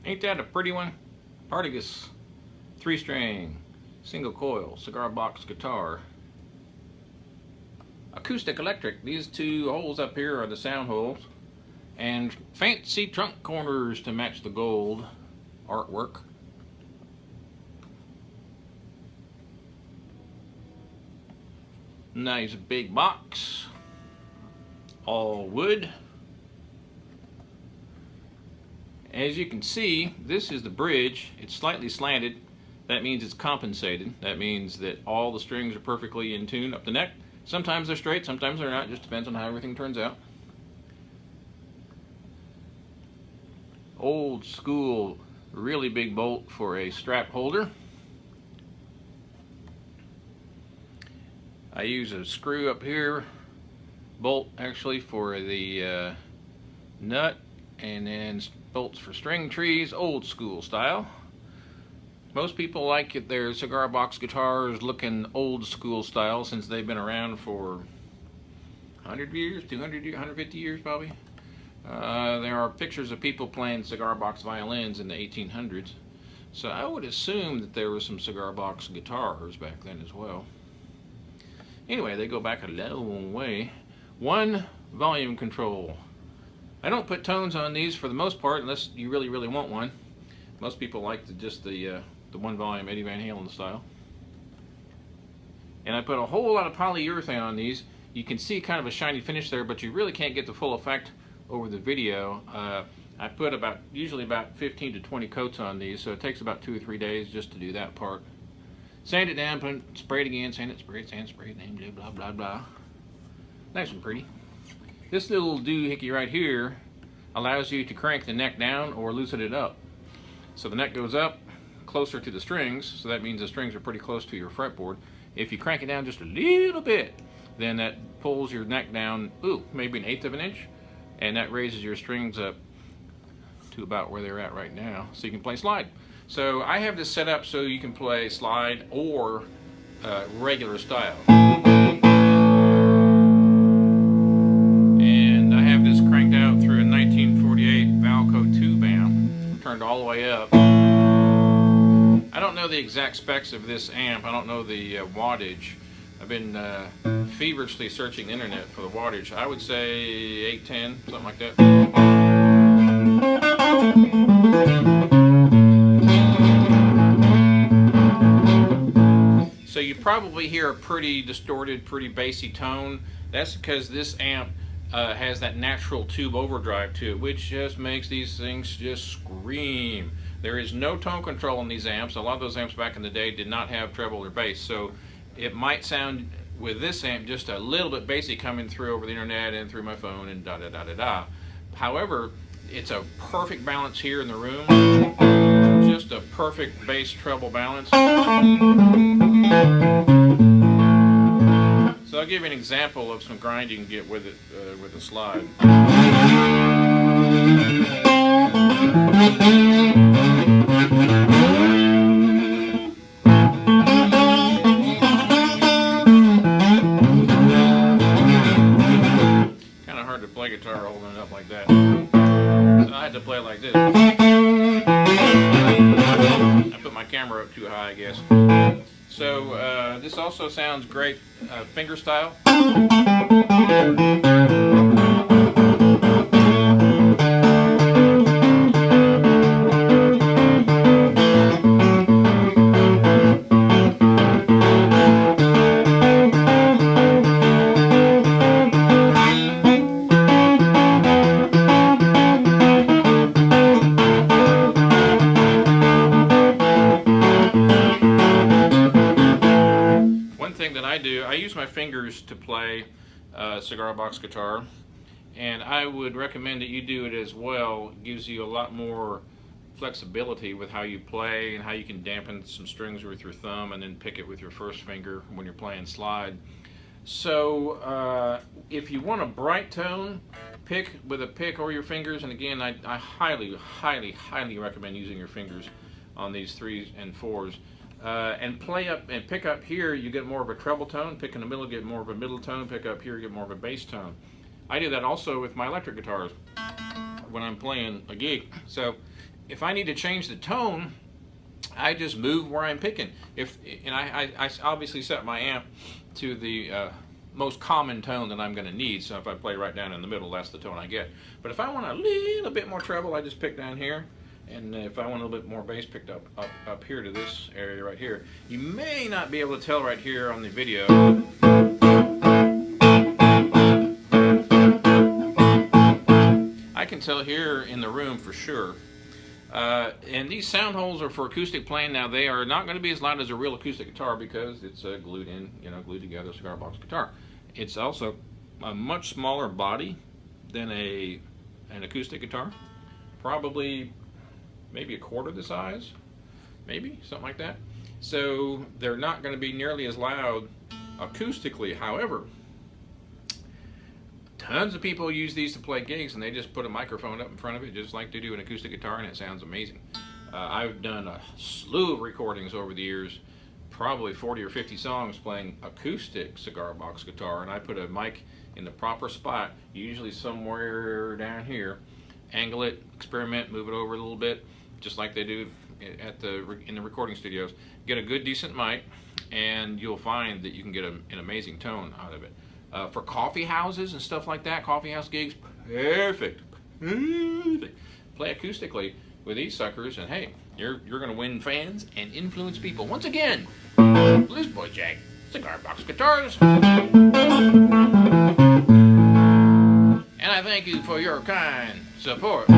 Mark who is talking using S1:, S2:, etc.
S1: Ain't that a pretty one? Partagas 3-string single coil cigar box guitar. Acoustic electric. These two holes up here are the sound holes, and fancy trunk corners to match the gold artwork. Nice big box, all wood. As you can see, this is the bridge. It's slightly slanted. That means it's compensated. That means that all the strings are perfectly in tune up the neck. Sometimes they're straight, sometimes they're not. Just depends on how everything turns out. Old school, really big bolt for a strap holder. I use a screw up here, bolt actually for the nut, and then bolts for string trees, old school style. Most people like their cigar box guitars looking old school style since they've been around for 100 years, 200 years, 150 years probably. There are pictures of people playing cigar box violins in the 1800s, so I would assume that there were some cigar box guitars back then as well. Anyway, they go back a long way. One volume control. I don't put tones on these for the most part unless you really want one. Most people like the one volume Eddie Van Halen style. And I put a whole lot of polyurethane on these. You can see kind of a shiny finish there, but you really can't get the full effect over the video. I put usually about 15 to 20 coats on these, so it takes about 2 or 3 days just to do that part. Sand it down, spray it again, sand it, spray it, sand, spray it, name, blah, blah, blah. Nice and pretty. This little doohickey right here allows you to crank the neck down or loosen it up. So the neck goes up closer to the strings, so that means the strings are pretty close to your fretboard. If you crank it down just a little bit, then that pulls your neck down, maybe 1/8 of an inch, and that raises your strings up to about where they're at right now, so you can play slide. So I have this set up so you can play slide or regular style. And I have this cranked out through a 1948 Valco tube amp, turned all the way up. I don't know the exact specs of this amp. I don't know the wattage. I've been feverishly searching the internet for the wattage. I would say 810, something like that. So you probably hear a pretty distorted, pretty bassy tone. That's because this amp has that natural tube overdrive to it, which just makes these things just scream. There is no tone control in these amps. A lot of those amps back in the day did not have treble or bass, so it might sound with this amp just a little bit bassy coming through over the internet and through my phone and da da da da da. However, it's a perfect balance here in the room. Just a perfect bass treble balance. So I'll give you an example of some grind you can get with it with a slide. Kind of hard to play guitar holding it up like that. So I had to play it like this. I put my camera up too high, I guess. So this also sounds great finger style. I use my fingers to play cigar box guitar, and I would recommend that you do it as well. It gives you a lot more flexibility with how you play and how you can dampen some strings with your thumb and then pick it with your first finger when you're playing slide. So if you want a bright tone, pick with a pick or your fingers, and again I highly recommend using your fingers on these 3s and 4s. And play up and pick up here, you get more of a treble tone. Pick in the middle, get more of a middle tone. Pick up here, get more of a bass tone. I do that also with my electric guitars when I'm playing a gig. So if I need to change the tone, I just move where I'm picking. And I obviously set my amp to the most common tone that I'm going to need. So if I play right down in the middle, that's the tone I get. But if I want a little bit more treble, I just pick down here. And if I want a little bit more bass, picked up here to this area right here. You may not be able to tell right here on the video. I can tell here in the room for sure. And these sound holes are for acoustic playing. Now they are not going to be as loud as a real acoustic guitar because it's glued in, glued together cigar box guitar. It's also a much smaller body than an acoustic guitar. Probably maybe a quarter the size, maybe something like that. So they're not going to be nearly as loud acoustically. However, tons of people use these to play gigs, and they just put a microphone up in front of it just like they do an acoustic guitar, and it sounds amazing. I've done a slew of recordings over the years, probably 40 or 50 songs playing acoustic cigar box guitar, and I put a mic in the proper spot, usually somewhere down here, angle it, experiment, move it over a little bit, just like they do in the recording studios. Get a good decent mic, and you'll find that you can get an amazing tone out of it. For coffee houses and stuff like that, coffee house gigs, perfect. Play acoustically with these suckers, and hey, you're gonna win fans and influence people. Once again, Bluesboy Jag, cigar box guitars. And I thank you for your kind support.